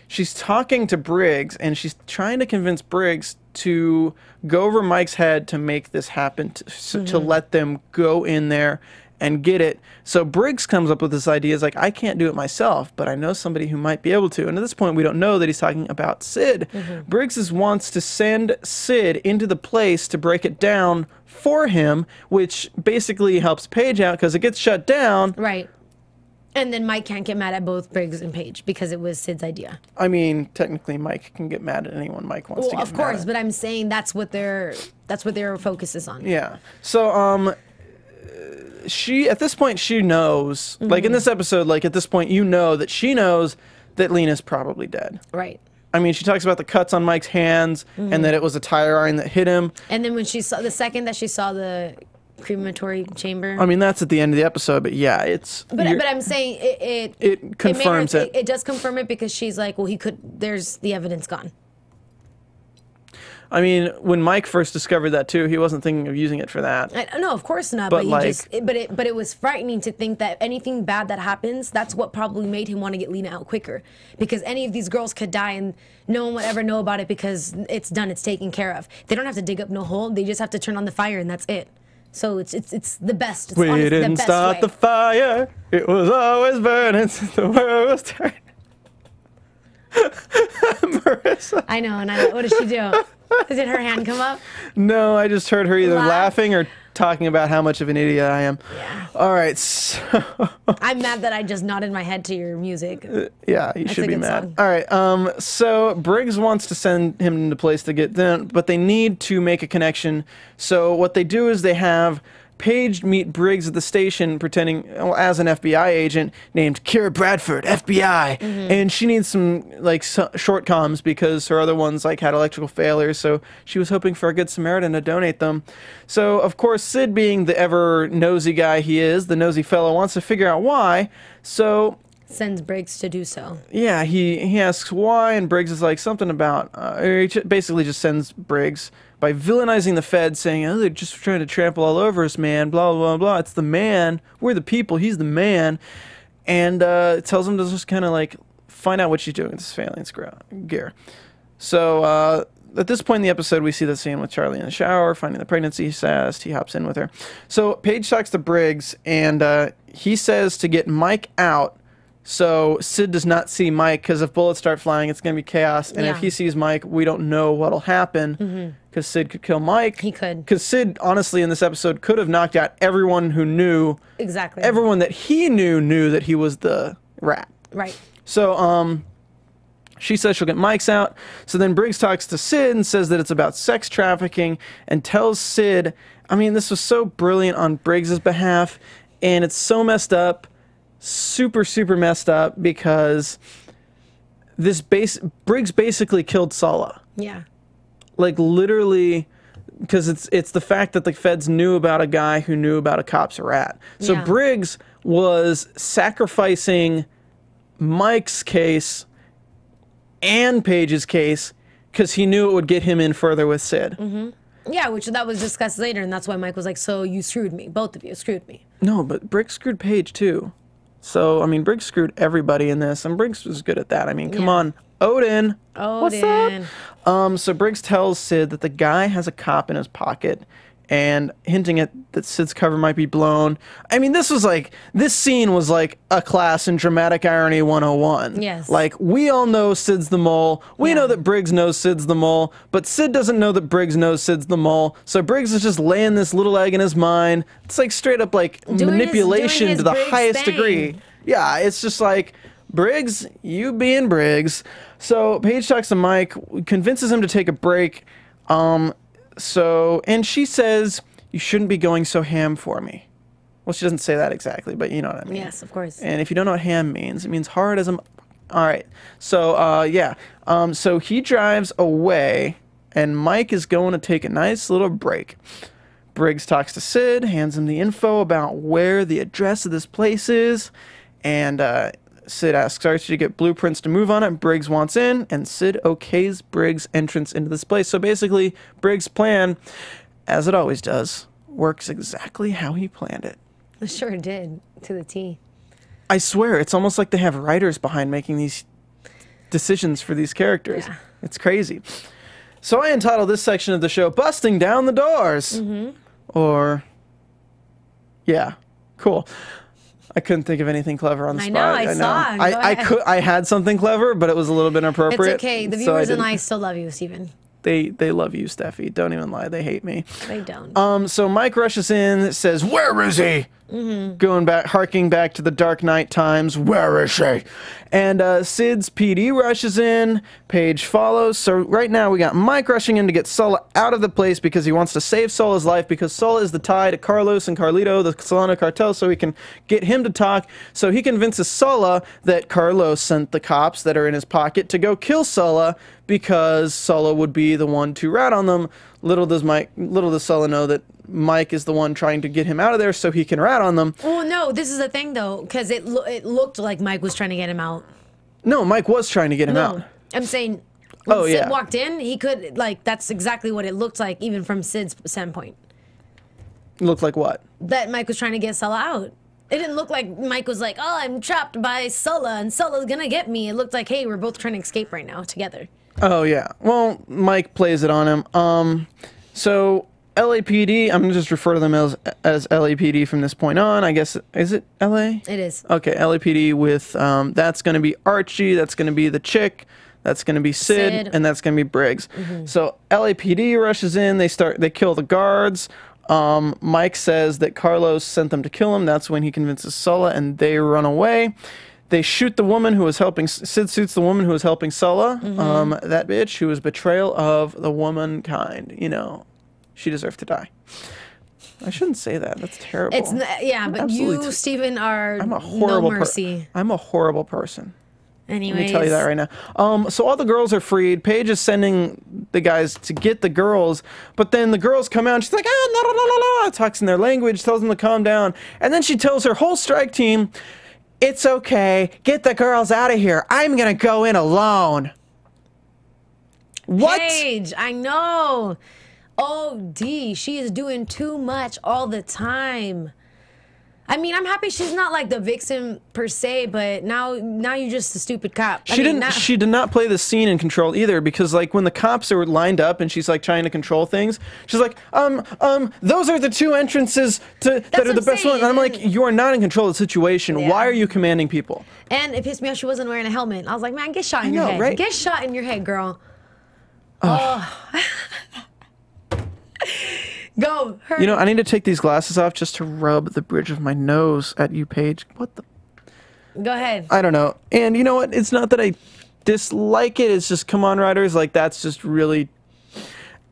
She's talking to Briggs, and she's trying to convince Briggs to go over Mike's head to make this happen, to let them go in there and get it. So Briggs comes up with this idea. It's like, I can't do it myself, but I know somebody who might be able to. And at this point, we don't know that he's talking about Sid. Briggs wants to send Sid into the place to break it down for him, which basically helps Paige out because it gets shut down. Right. And then Mike can't get mad at both Briggs and Paige because it was Sid's idea. I mean, technically, Mike can get mad at anyone Mike wants to get mad at. Of course, but I'm saying that's what their focus is on. Yeah. So, she, at this point, she knows, like in this episode, like at this point, you know that she knows that Lena's probably dead. Right. I mean, she talks about the cuts on Mike's hands and that it was a tire iron that hit him. And then when she saw, the second that she saw the crematory chamber. I mean, that's at the end of the episode, but yeah, it's. But I'm saying it confirms it. It does confirm it because she's like, well, there's the evidence gone. I mean, when Mike first discovered that too, he wasn't thinking of using it for that. No, of course not. But it was frightening to think that anything bad that happens, that's what probably made him want to get Lena out quicker. Because any of these girls could die and no one would ever know about it because it's done, it's taken care of. They don't have to dig up no hole. They just have to turn on the fire and that's it. So it's the best. It's we didn't start the fire. It was always burning since the world was turning. Marissa. I know, and what did she do? Did her hand come up? No, I just heard her either laughing or talking about how much of an idiot I am. Yeah. All right, so... I'm mad that I just nodded my head to your music. Yeah, you should be mad. All right, so Briggs wants to send him into place to get them, but they need to make a connection. So what they do is they have Paige meet Briggs at the station pretending as an FBI agent named Kira Bradford, FBI. And she needs some short comms because her other ones had electrical failures, so she was hoping for a good Samaritan to donate them. So of course Sid, being the ever nosy guy he is, the nosy fellow, wants to figure out why. So sends Briggs to do so. Yeah, he asks why, and Briggs is like something about he basically just sends Briggs by villainizing the Fed, saying, oh, they're just trying to trample all over us, man, blah, blah, blah. It's the man. We're the people. He's the man. And tells him to just kind of, find out what she's doing with this phalanx gear. So at this point in the episode, we see the scene with Charlie in the shower, finding the pregnancy test. He hops in with her. So Paige talks to Briggs, and he says to get Mike out so Sid does not see Mike, because if bullets start flying, it's going to be chaos. And if he sees Mike, we don't know what'll happen, because Sid could kill Mike. He could. Because Sid, honestly, in this episode, could have knocked out everyone who knew. Exactly. Everyone that he knew that he was the rat. Right. So She says she'll get Mike's out. So then Briggs talks to Sid and says that it's about sex trafficking and tells Sid, I mean, this was so brilliant on Briggs's behalf, and it's so messed up, super, super messed up, because Briggs basically killed Sulla. Yeah. Like, literally, because it's the fact that the feds knew about a guy who knew about a cop's rat. So Yeah. Briggs was sacrificing Mike's case and Paige's case because he knew it would get him in further with Sid. Yeah, which that was discussed later, and that's why Mike was like, so you screwed me. Both of you screwed me. No, but Briggs screwed Paige too. So, I mean, Briggs screwed everybody in this, and Briggs was good at that. I mean, come on. Odin. What's up? So Briggs tells Sid that the guy has a cop in his pocket and hinting at that Sid's cover might be blown. I mean, this scene was like a class in dramatic irony 101. Yes. Like, we all know Sid's the mole. We know that Briggs knows Sid's the mole, but Sid doesn't know that Briggs knows Sid's the mole. So Briggs is just laying this little egg in his mind. It's like straight up like manipulation to the highest degree. Yeah, it's just like, Briggs, you being Briggs. So Paige talks to Mike, convinces him to take a break. And she says, you shouldn't be going so ham for me. Well, she doesn't say that exactly, but you know what I mean. Yes, of course. And if you don't know what ham means, it means hard as a... All right. So, so he drives away, and Mike is going to take a nice little break. Briggs talks to Sid, hands him the info about where the address of this place is, and Sid asks Archie to get blueprints to move on it. Briggs wants in, and Sid okays Briggs' entrance into this place. So basically, Briggs' plan, as it always does, works exactly how he planned it. It sure did, to the T. I swear, it's almost like they have writers behind making these decisions for these characters. Yeah. It's crazy. So I entitled this section of the show, Busting Down the Doors. Or, yeah, cool. I couldn't think of anything clever on the spot. I saw. I had something clever, but it was a little bit inappropriate. It's okay. The viewers and I still love you, Steven. They love you, Steffi. Don't even lie. They hate me. They don't. So Mike rushes in, says, "Where is he?" Going back, harking back to the Dark Knight times. Where is she? And Sid's PD rushes in. Paige follows. So right now we got Mike rushing in to get Sulla out of the place because he wants to save Sulla's life, because Sulla is the tie to Carlos and Carlito, the Solano cartel, so he can get him to talk. So he convinces Sulla that Carlos sent the cops that are in his pocket to go kill Sulla because Sulla would be the one to rat on them. Little does Sulla know that Mike is the one trying to get him out of there so he can rat on them. Well, no, this is the thing, though, because it looked like Mike was trying to get him out. No, Mike was trying to get him out. I'm saying when Sid walked in, he could, like, that's exactly what it looked like, even from Sid's standpoint. Looked like what? That Mike was trying to get Sulla out. It didn't look like Mike was like, oh, I'm trapped by Sulla, and Sulla's gonna get me. It looked like, hey, we're both trying to escape right now together. Oh, yeah. Well, Mike plays it on him. So LAPD, I'm going to just refer to them as LAPD from this point on. I guess, is it LA? It is. Okay, LAPD with, that's going to be Archie, that's going to be the chick, that's going to be Sid, and that's going to be Briggs. So LAPD rushes in, they kill the guards. Mike says that Carlos sent them to kill him. That's when he convinces Sulla, and they run away. They shoot the woman who was helping, Sid shoots the woman who was helping Sulla, that bitch who was betrayal of the womankind. You know, she deserved to die. I shouldn't say that. That's terrible. It's but you, Steven, are I'm a horrible no mercy. I'm a horrible person. Anyways. Let me tell you that right now. So all the girls are freed. Paige is sending the guys to get the girls, but then the girls come out and she's like, ah, la, la, la, la, talks in their language, tells them to calm down. And then she tells her whole strike team, it's okay, get the girls out of here. I'm going to go in alone. What? Paige, I know. OD, she is doing too much all the time. I mean, I'm happy she's not like the vixen per se, but now you're just a stupid cop. She did not play the scene in Control either, because like when the cops are lined up and she's like trying to control things, she's like, those are the two entrances that are the best ones. And I'm like, you are not in control of the situation. Yeah. Why are you commanding people? And it pissed me off she wasn't wearing a helmet. I was like, man, get shot in your head. Right? Get shot in your head, girl. Oh. Go. Hurry. You know, I need to take these glasses off just to rub the bridge of my nose at you, Paige. What the? Go ahead. I don't know. And you know what? It's not that dislike it. It's just, come on, writers. Like, that's just really...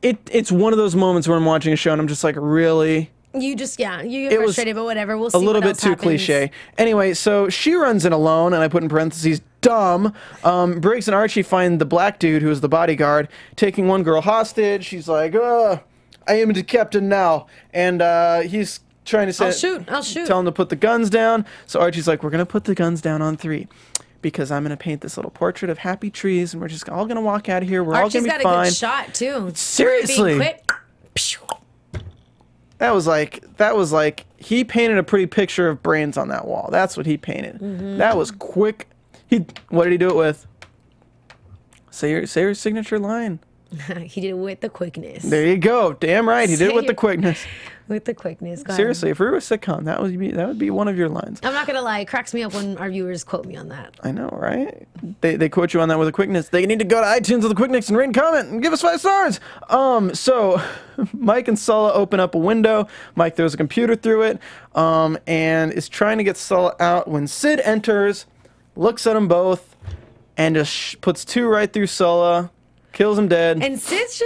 It's one of those moments where I'm watching a show and I'm just like, really? You just, you get frustrated, but whatever. We'll see. A little what bit else too happens. cliche. Anyway, so she runs in alone, and I put in parentheses, dumb. Briggs and Archie find the black dude, who is the bodyguard, taking one girl hostage. She's like, I am the captain now. And he's trying to say, I'll shoot. Tell him to put the guns down. So Archie's like, we're going to put the guns down on 3. Because I'm going to paint this little portrait of happy trees, and we're just all going to walk out of here. We're all going to be fine. Archie's got a good shot, too. Seriously. Being quick. That was like he painted a pretty picture of brains on that wall. That's what he painted. That was quick. What did he do it with? Say your signature line. He did it with the quickness. There you go. Damn right, he did it with the quickness. With the quickness. Go Seriously, ahead. if we were a sitcom, that would be one of your lines. I'm not gonna lie, it cracks me up when our viewers quote me on that. I know, right? They quote you on that with a quickness. They need to go to iTunes with a quickness and rate and comment and give us 5 stars. So Mike and Sulla open up a window. Mike throws a computer through it, and is trying to get Sulla out when Sid enters, looks at them both, and just puts 2 right through Sulla, kills him dead. And Sid's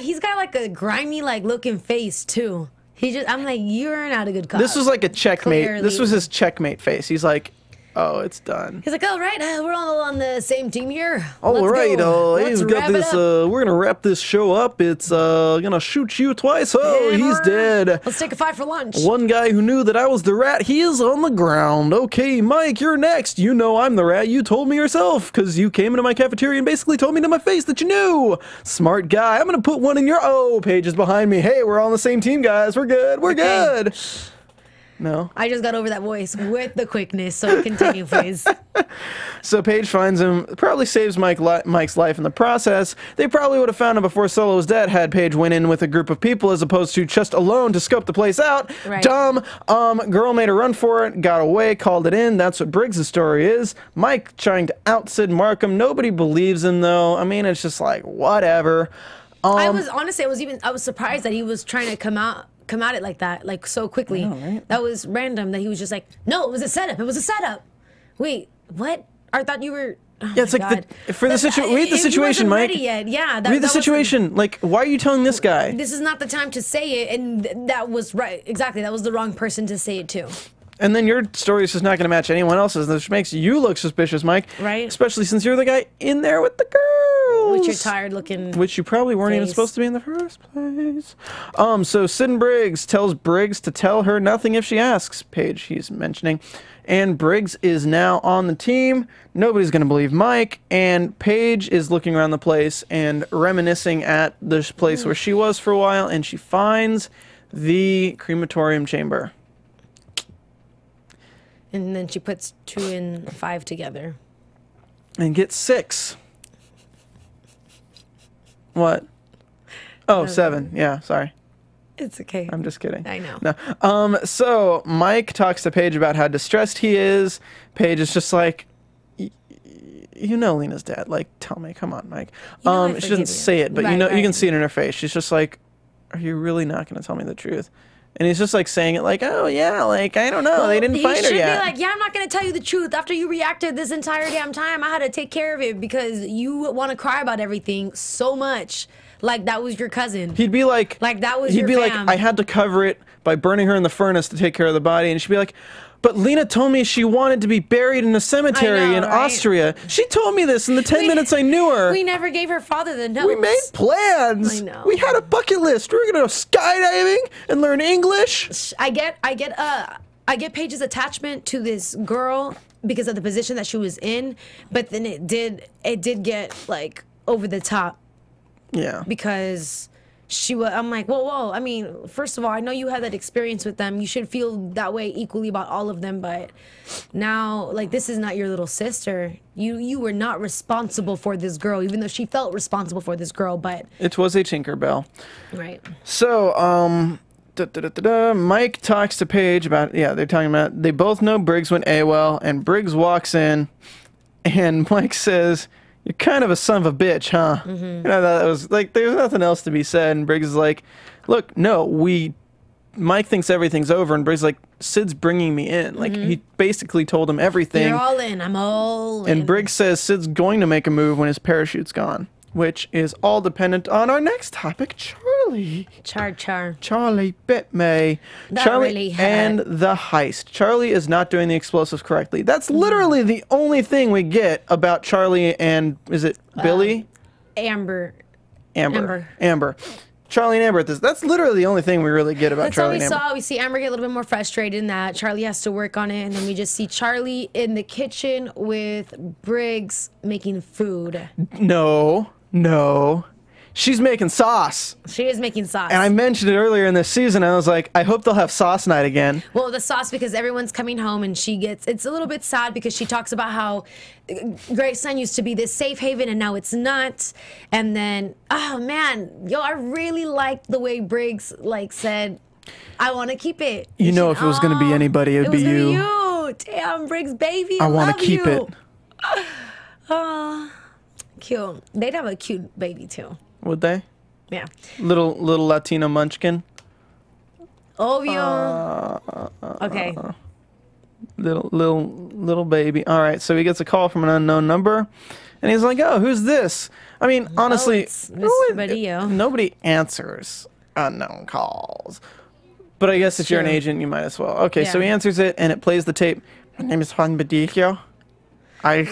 he's got like a grimy like looking face too. I'm like, you're not a good cop. This was like a checkmate. Clearly. This was his checkmate face. He's like, oh, it's done. He's like, all right, we're all on the same team here. All right, Let's we've got wrap this. it up. We're gonna wrap this show up. It's gonna shoot you twice. Oh, Hammer. he's dead. Let's take a 5 for lunch. One guy who knew that I was the rat, he is on the ground. Okay, Mike, you're next. You know I'm the rat. You told me yourself, because you came into my cafeteria and basically told me to my face that you knew. Smart guy. I'm gonna put one in your Paige is behind me. Hey, we're all on the same team, guys. We're good. We're good. No. I just got over that voice with the quickness, so continue, please. So Paige finds him, probably saves Mike's life in the process. They probably would have found him before Sulla was dead had Paige went in with a group of people as opposed to just alone to scope the place out. Right. Dumb. Girl made a run for it, got away, called it in. That's what Briggs' story is. Mike trying to out Sid Markham. Nobody believes him, though. I mean, it's just like, whatever. I was surprised that he was trying to come at it like that, like so quickly. I know, right? That was random that he was just like, no, it was a setup. It was a setup. Wait, what? I thought you were... Oh Yeah, it's like read the situation, Mike. Ready yet. Yeah, read the situation. Like, why are you telling this guy? This is not the time to say it, and that was right. Exactly, that was the wrong person to say it to. And then your story is just not going to match anyone else's, which makes you look suspicious, Mike. Right. Especially since you're the guy in there with the girls. With your tired looking Which you probably weren't even face. supposed to be in the first place. So Sid and Briggs tells Briggs to tell her nothing if she asks. Paige, he's mentioning. And Briggs is now on the team. Nobody's going to believe Mike. And Paige is looking around the place and reminiscing at this place where she was for a while. And she finds the crematorium chamber. And then she puts 2 and 5 together. And gets 6. What? Oh, 7. Yeah, sorry. It's okay. I'm just kidding. I know. No. So Mike talks to Paige about how distressed he is. Paige is just like, you know Lena's dead. Like, tell me. Come on, Mike. I She forgive doesn't you. say it, but Right, you right. can see it in her face. She's just like, are you really not going to tell me the truth? And he's just like saying it like, oh yeah, like, I don't know. They didn't find her He should yet. be like, yeah, I'm not going to tell you the truth. After you reacted this entire damn time, I had to take care of it because you want to cry about everything so much. Like that was your cousin. He'd be like, that was he'd your be fam. like, I had to cover it by burning her in the furnace to take care of the body. And she'd be like, but Lena told me she wanted to be buried in a cemetery I know, in right? Austria. She told me this in the 10 minutes I knew her. We never gave her father the notes. We made plans. I know. We had a bucket list. We were gonna go skydiving and learn English. I get Paige's attachment to this girl because of the position that she was in, but then it did get like over the top Yeah. because I'm like, whoa. I mean, first of all, I know you had that experience with them. You should feel that way equally about all of them, but now, like, this is not your little sister. You were not responsible for this girl, even though she felt responsible for this girl, but... It was a Tinkerbell. Right. So, Mike talks to Paige about, they're talking about, they both know Briggs went AWOL, and Briggs walks in, and Mike says, you're kind of a son of a bitch, huh? You know, that was like, there's nothing else to be said, and Briggs is like, look, no, we Mike thinks everything's over, and Briggs like, Sid's bringing me in. Like, he basically told him everything. You're all in. I'm all in. And Briggs says Sid's going to make a move when his parachute's gone, which is all dependent on our next topic, Charlie. Charlie bit me. That Charlie really and the heist. Charlie is not doing the explosives correctly. That's literally the only thing we get about Charlie and, is it Billy? Amber. Charlie and Amber at this. That's literally the only thing we really get about That's Charlie all we and Amber. saw. We see Amber get a little bit more frustrated in that. Charlie has to work on it. And then we just see Charlie in the kitchen with Briggs making food. No. She's making sauce. She is making sauce. And I mentioned it earlier in this season. I was like, I hope they'll have sauce night again. Well, the sauce, because everyone's coming home and it's a little bit sad because she talks about how Graceland used to be this safe haven and now it's not. And then, oh man, I really liked the way Briggs said, I want to keep it. You know, if it was going to be anybody, it would be you. You. Damn, Briggs, baby. I want to keep it. Oh, cute. They'd have a cute baby too. Would they? Yeah. Little Latino munchkin. Obvio. Okay. Little baby. All right. So he gets a call from an unknown number, and he's like, "Oh, who's this?" I mean, honestly, it's Mr. Badillo. Nobody answers unknown calls. But I guess if you're an agent, you might as well. Okay. So he answers it, and it plays the tape. My name is Juan Badillo. I'm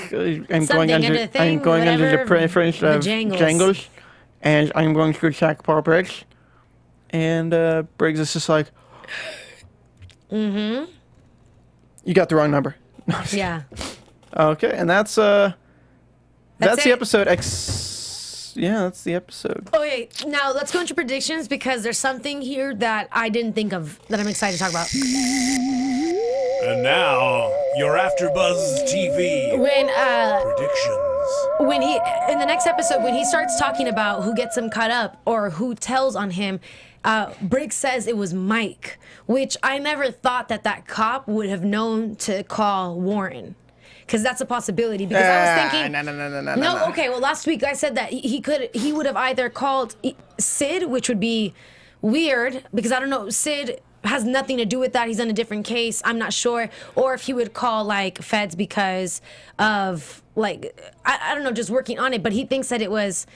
going under the preference of jangles. And I'm going to attack Paul Briggs. And Briggs is just like, you got the wrong number. Yeah. Okay, and that's the episode. Yeah, that's the episode. Okay, now let's go into predictions because there's something here that I didn't think of that I'm excited to talk about. And now, your AFTERBUZZ TV predictions. When in the next episode, when he starts talking about who gets him caught up or who tells on him, Briggs says it was Mike, which I never thought that cop would have known to call Warren. Because that's a possibility. Because I was thinking, no. Okay. Well, last week I said that he would have either called Sid, which would be weird because I don't know. Sid has nothing to do with that. He's on a different case. I'm not sure. Or if he would call feds because of I don't know, just working on it. But he thinks that it was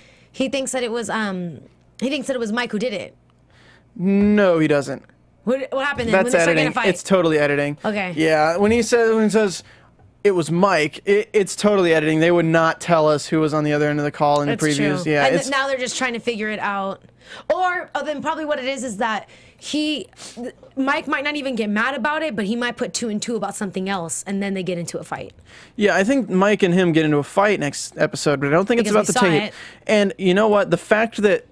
Mike who did it. No, he doesn't. What happened then? That's editing. It's totally editing. Okay. Yeah, when he says it was Mike, it's totally editing. They would not tell us who was on the other end of the call in the previews. True. Yeah, and now they're just trying to figure it out. Or then probably what it is that Mike might not even get mad about it, but he might put 2 and 2 about something else, and then they get into a fight. Yeah, I think Mike and him get into a fight next episode, but I don't think it's about the tape. And you know what? The fact that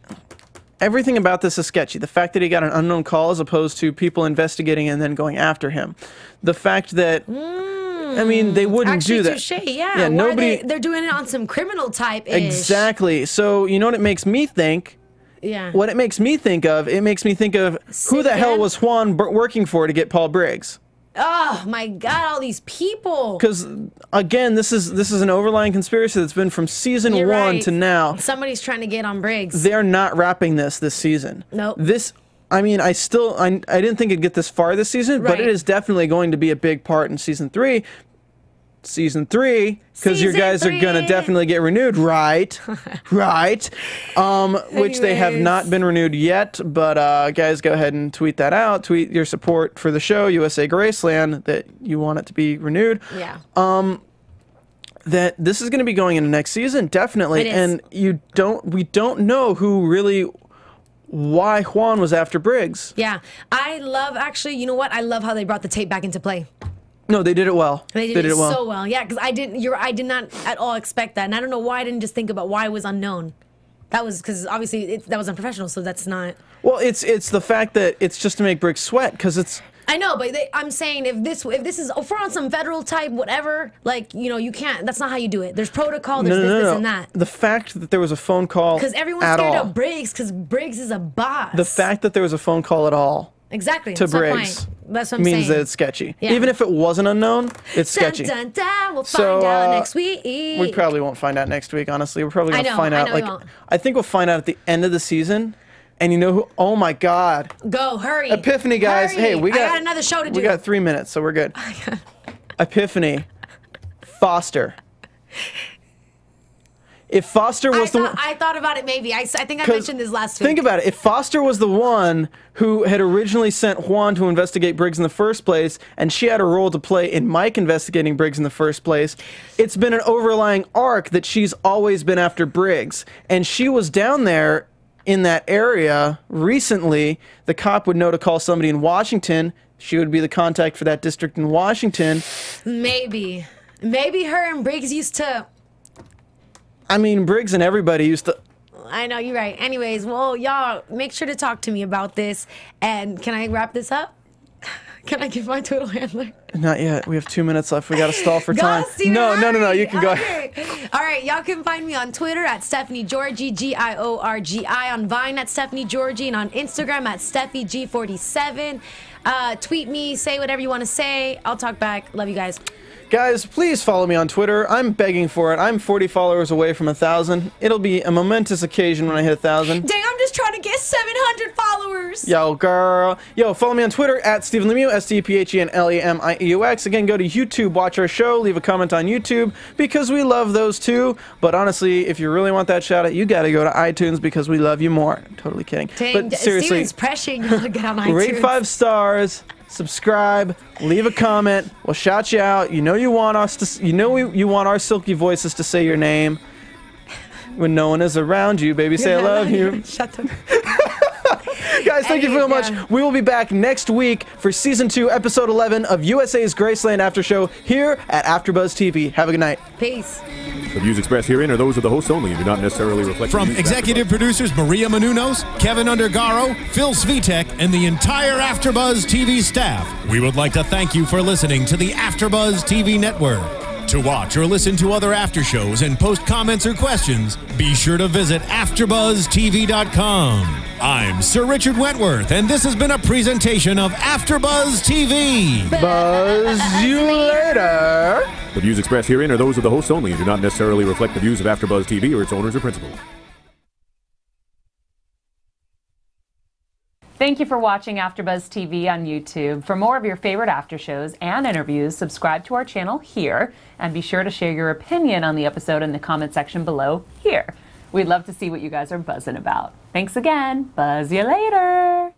everything about this is sketchy. The fact that he got an unknown call as opposed to people investigating and then going after him. The fact that I mean, they wouldn't do that. Touche, yeah. Nobody. They're doing it on some criminal type. Exactly. So you know what it makes me think. Yeah. What it makes me think of, who the hell was Juan working for to get Paul Briggs? Oh my God! All these people. Because again, this is an overlying conspiracy that's been from season 1 to now. Somebody's trying to get on Briggs. They're not wrapping this season. Nope. I mean, I didn't think it'd get this far this season, but it is definitely going to be a big part in season 3. Season 3, because you guys are gonna definitely get renewed, right? Right. Which they have not been renewed yet, but guys, go ahead and tweet that out. Tweet your support for the show, USA Graceland, that you want it to be renewed. Yeah. That this is going to be going into next season, definitely. And we don't know why Juan was after Briggs. Yeah. I love how they brought the tape back into play. No, they did it well. They did it so well. Yeah, because I did not at all expect that. And I don't know why I didn't just think about why it was unknown. That was because obviously that was unprofessional, so that's not. Well, it's the fact that it's just to make Briggs sweat, because it's. I know, but I'm saying if this is if we're on some federal type whatever, you can't. That's not how you do it. There's protocol. There's this and that. The fact that there was a phone call because everyone's scared of Briggs because Briggs is a boss. The fact that there was a phone call at all. Exactly. To Briggs. That's what I'm saying. Means that it's sketchy. Yeah. Even if it wasn't unknown, it's sketchy. Dun, dun, dun. We'll find out next week. We probably won't find out next week, honestly. We're probably going to find out. I think we'll find out at the end of the season. And you know who? Oh my God. Go, hurry. Epiphany, guys. Hurry. Hey, I got another show to do. We got 3 minutes, so we're good. Epiphany. Foster. If Foster was the one... I thought about it maybe. I think I mentioned this last week. Think about it. If Foster was the one who had originally sent Juan to investigate Briggs in the first place, and she had a role to play in Mike investigating Briggs in the first place, it's been an overlying arc that she's always been after Briggs. And she was down there in that area recently. The cop would know to call somebody in Washington. She would be the contact for that district in Washington. Maybe. Maybe her and Briggs used to... I mean, Briggs and everybody used to... I know, you're right. Anyways, well, y'all, make sure to talk to me about this. And can I wrap this up? Can I give my Twitter handler? Not yet. We have 2 minutes left. We got to stall for time. No. You can go. All right, y'all can find me on Twitter at Stephanie Giorgi, Giorgi, on Vine at Stephanie Giorgi, and on Instagram at SteffiG47. Tweet me, say whatever you want to say. I'll talk back. Love you guys. Guys, please follow me on Twitter. I'm begging for it. I'm 40 followers away from 1,000. It'll be a momentous occasion when I hit 1,000. Dang, I'm just trying to get 700 followers. Yo, girl. Yo, follow me on Twitter at Stephen Lemieux, StephenLemieux. Again, go to YouTube, watch our show, leave a comment on YouTube, because we love those too. But honestly, if you really want that shout out, you gotta go to iTunes because we love you more. Totally kidding. Dang, but seriously, Steven's pressuring you to get on iTunes. Rate 5 stars. Subscribe, leave a comment. We'll shout you out. You know you want us to. You know you want our silky voices to say your name when no one is around you. Baby, say I love you. Shut up. Guys, thank you very much. We will be back next week for Season 2, Episode 11 of USA's Graceland After Show here at AfterBuzz TV. Have a good night. Peace. The views expressed herein are those of the hosts only and do not necessarily reflect... From executive producers Maria Menounos, Kevin Undergaro, Phil Svitek, and the entire AfterBuzz TV staff, we would like to thank you for listening to the AfterBuzz TV network. To watch or listen to other after shows and post comments or questions, be sure to visit AfterBuzzTV.com. I'm Sir Richard Wentworth, and this has been a presentation of AfterBuzz TV. Buzz you later. The views expressed herein are those of the hosts only and do not necessarily reflect the views of AfterBuzz TV or its owners or principals. Thank you for watching AfterBuzz TV on YouTube. For more of your favorite after shows and interviews, subscribe to our channel here, and be sure to share your opinion on the episode in the comment section below here. We'd love to see what you guys are buzzing about. Thanks again. Buzz you later.